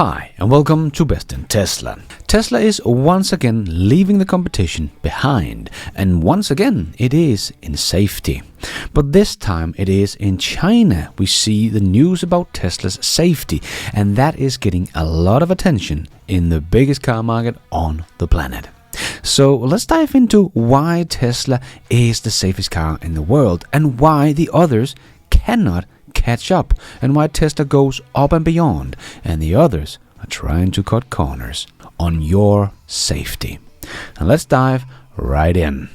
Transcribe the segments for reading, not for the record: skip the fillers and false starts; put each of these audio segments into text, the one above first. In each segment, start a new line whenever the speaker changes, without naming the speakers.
Hi and welcome to Best in Tesla. Tesla is once again leaving the competition behind, and once again it is in safety. But this time it is in China we see the news about Tesla's safety, and that is getting a lot of attention in the biggest car market on the planet. So let's dive into why Tesla is the safest car in the world and why the others cannot catch up, and why Tesla goes up and beyond and the others are trying to cut corners on your safety. And let's dive right in.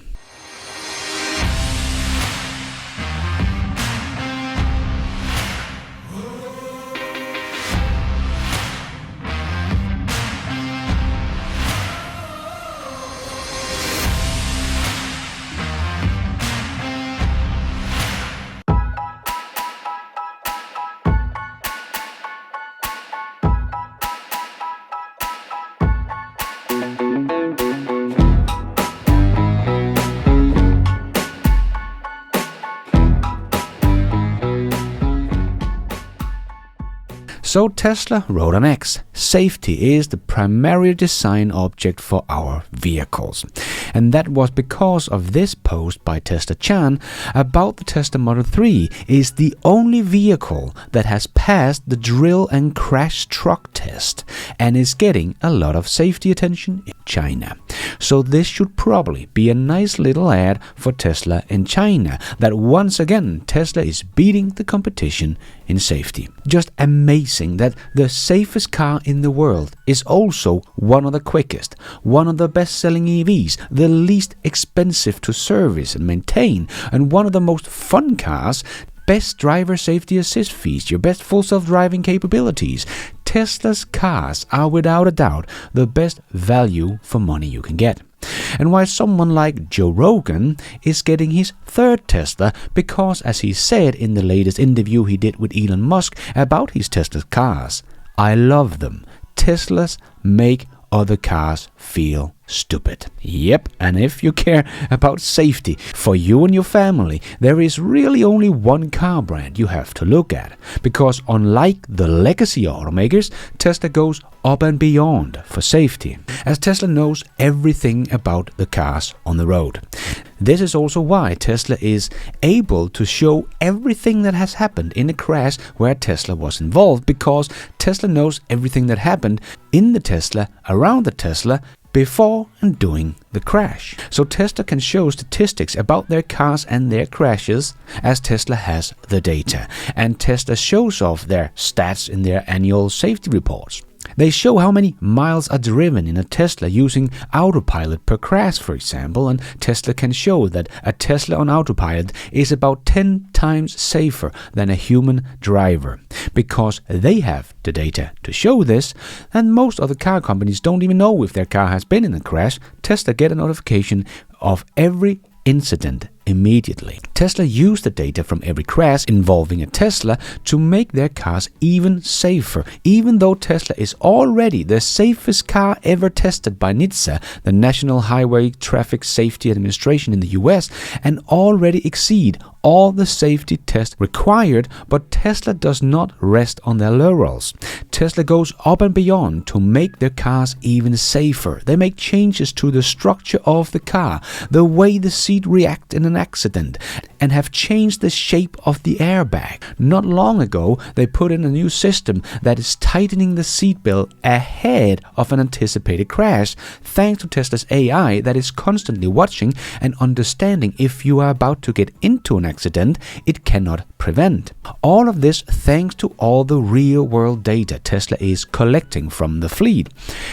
So Tesla wrote on X, safety is the primary design object for our vehicles. And that was because of this post by Tesla Chan about the Tesla Model 3 is the only vehicle that has passed the drill and crash truck test and is getting a lot of safety attention in China. So this should probably be a nice little ad for Tesla in China, that once again Tesla is beating the competition in safety. Just amazing that the safest car in the world is also one of the quickest, one of the best-selling EVs, the least expensive to service and maintain, and one of the most fun cars, best driver safety assist feature, best full self-driving capabilities. Tesla's cars are without a doubt the best value for money you can get. And why someone like Joe Rogan is getting his third Tesla, because as he said in the latest interview he did with Elon Musk about his Tesla cars, I love them. Teslas make other cars feel stupid. Yep, and if you care about safety for you and your family, there is really only one car brand you have to look at, because unlike the legacy automakers, Tesla goes up and beyond for safety, as Tesla knows everything about the cars on the road. This is also why Tesla is able to show everything that has happened in a crash where Tesla was involved, because Tesla knows everything that happened in the Tesla, around the Tesla, before and during the crash. So Tesla can show statistics about their cars and their crashes, as Tesla has the data. And Tesla shows off their stats in their annual safety reports. They show how many miles are driven in a Tesla using autopilot per crash, for example, and Tesla can show that a Tesla on autopilot is about 10 times safer than a human driver, because they have the data to show this, and most other car companies don't even know if their car has been in a crash. Tesla get a notification of every incident immediately. Tesla used the data from every crash involving a Tesla to make their cars even safer, even though Tesla is already the safest car ever tested by NHTSA, the National Highway Traffic Safety Administration in the US, and already exceed all the safety tests required. But Tesla does not rest on their laurels. Tesla goes up and beyond to make their cars even safer. They make changes to the structure of the car, the way the seat reacts in an accident, and have changed the shape of the airbag. Not long ago, they put in a new system that is tightening the seatbelt ahead of an anticipated crash, thanks to Tesla's AI that is constantly watching and understanding if you are about to get into an accident it cannot prevent. All of this thanks to all the real-world data Tesla is collecting from the fleet,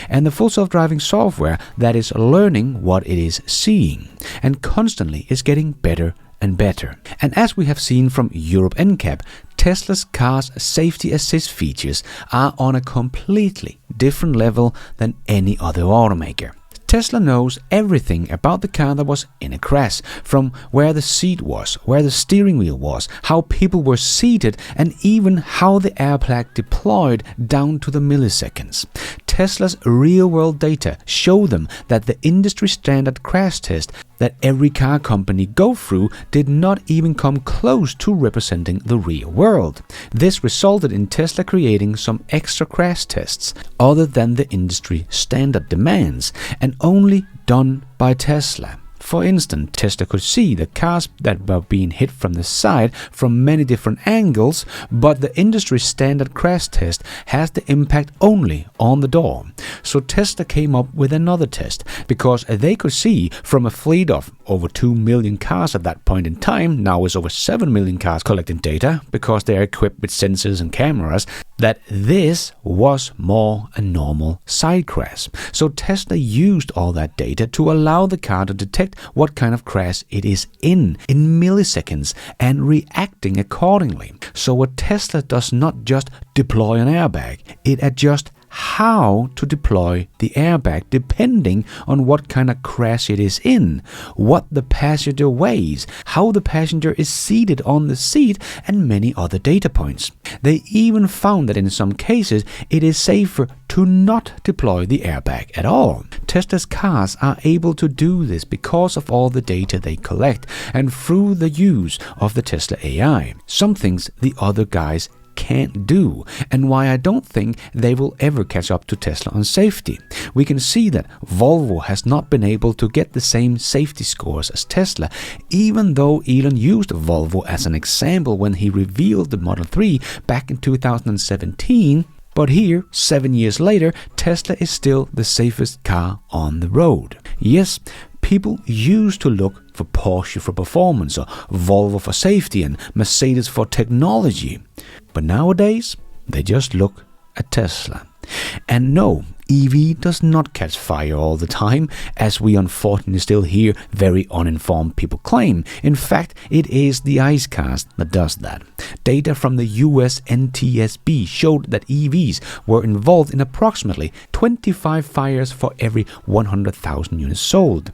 and the full self-driving software that is learning what it is seeing, and constantly is getting better and better. And as we have seen from Europe NCAP, Tesla's car's safety assist features are on a completely different level than any other automaker. Tesla knows everything about the car that was in a crash, from where the seat was, where the steering wheel was, how people were seated, and even how the airbag deployed down to the milliseconds. Tesla's real-world data show them that the industry standard crash test that every car company go through did not even come close to representing the real world. This resulted in Tesla creating some extra crash tests other than the industry standard demands, and only done by Tesla. For instance, Tesla could see the cars that were being hit from the side from many different angles, but the industry standard crash test has the impact only on the door. So Tesla came up with another test, because they could see from a fleet of over 2 million cars at that point in time, now is over 7 million cars collecting data because they are equipped with sensors and cameras, that this was more a normal side crash. So Tesla used all that data to allow the car to detect what kind of crash it is in milliseconds and reacting accordingly. So a Tesla does not just deploy an airbag, it adjusts how to deploy the airbag depending on what kind of crash it is in, what the passenger weighs, how the passenger is seated on the seat, and many other data points. They even found that in some cases it is safer to not deploy the airbag at all. Tesla's cars are able to do this because of all the data they collect and through the use of the Tesla AI, some things the other guys can't do, and why I don't think they will ever catch up to Tesla on safety. We can see that Volvo has not been able to get the same safety scores as Tesla, even though Elon used Volvo as an example when he revealed the Model 3 back in 2017. But here, 7 years later, Tesla is still the safest car on the road. Yes, people used to look for Porsche for performance, or Volvo for safety, and Mercedes for technology. But nowadays, they just look at Tesla. And no, EV does not catch fire all the time, as we unfortunately still hear very uninformed people claim. In fact, it is the ICE cars that does that. Data from the US NTSB showed that EVs were involved in approximately 25 fires for every 100,000 units sold.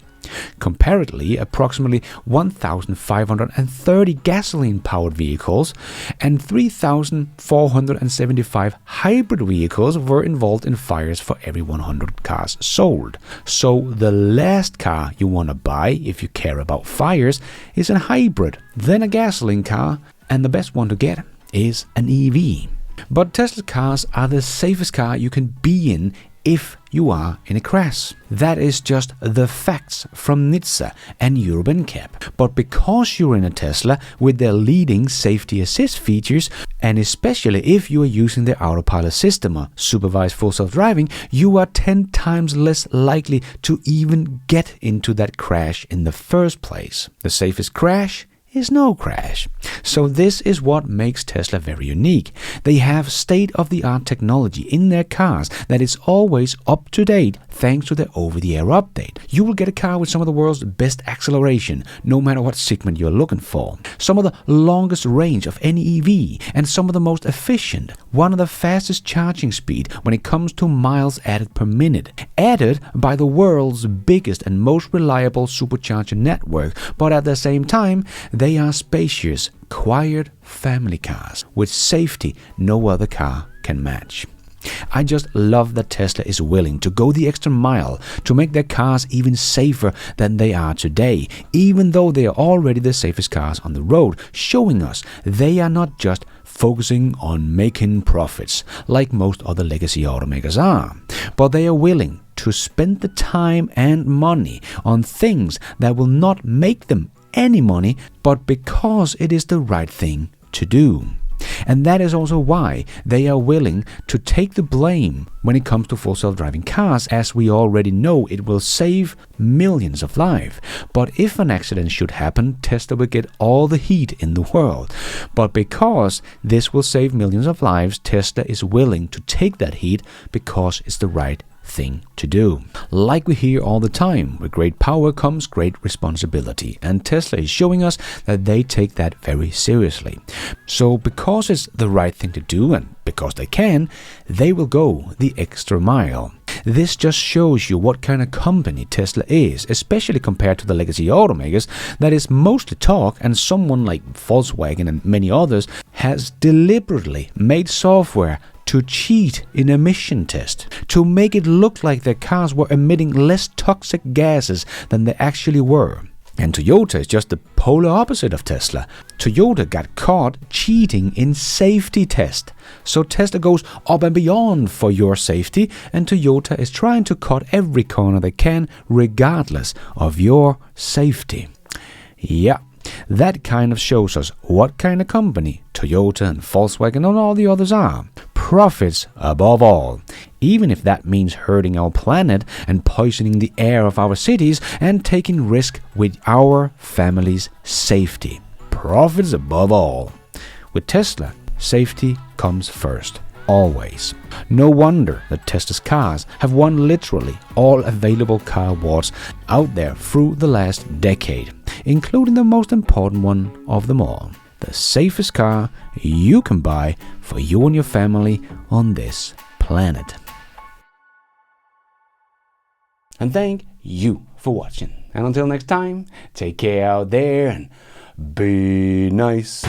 Comparatively, approximately 1,530 gasoline-powered vehicles and 3,475 hybrid vehicles were involved in fires for every 100 cars sold. So the last car you want to buy if you care about fires is a hybrid, then a gasoline car, and the best one to get is an EV. But Tesla cars are the safest car you can be in if you are in a crash. That is just the facts from NHTSA and Europe NCAP. But because you're in a Tesla with their leading safety assist features, and especially if you are using their autopilot system or supervised full self-driving, you are 10 times less likely to even get into that crash in the first place. The safest crash is no crash. So this is what makes Tesla very unique. They have state-of-the-art technology in their cars that is always up to date thanks to their over-the-air update. You will get a car with some of the world's best acceleration, no matter what segment you're looking for. Some of the longest range of any EV, and some of the most efficient. One of the fastest charging speed when it comes to miles added per minute. Added by the world's biggest and most reliable supercharger network, but at the same time, they are spacious, quiet family cars with safety no other car can match. I just love that Tesla is willing to go the extra mile to make their cars even safer than they are today, even though they are already the safest cars on the road, showing us they are not just focusing on making profits like most other legacy automakers are, but they are willing to spend the time and money on things that will not make them any money, but because it is the right thing to do. And that is also why they are willing to take the blame when it comes to full self-driving cars, as we already know it will save millions of lives. But if an accident should happen, Tesla will get all the heat in the world. But because this will save millions of lives, Tesla is willing to take that heat because it's the right thing to do. Like we hear all the time, with great power comes great responsibility, and Tesla is showing us that they take that very seriously. So because it's the right thing to do, and because they can, they will go the extra mile. This just shows you what kind of company Tesla is, especially compared to the legacy automakers that is mostly talk, and someone like Volkswagen and many others has deliberately made software to cheat in emission tests, to make it look like their cars were emitting less toxic gases than they actually were. And Toyota is just the polar opposite of Tesla. Toyota got caught cheating in safety tests. So Tesla goes up and beyond for your safety, and Toyota is trying to cut every corner they can regardless of your safety. Yeah, that kind of shows us what kind of company Toyota and Volkswagen and all the others are. Profits above all, even if that means hurting our planet and poisoning the air of our cities and taking risk with our family's safety. Profits above all. With Tesla, safety comes first. Always. No wonder that Tesla's cars have won literally all available car awards out there through the last decade, including the most important one of them all. The safest car you can buy for you and your family on this planet. And thank you for watching. And until next time, take care out there and be nice.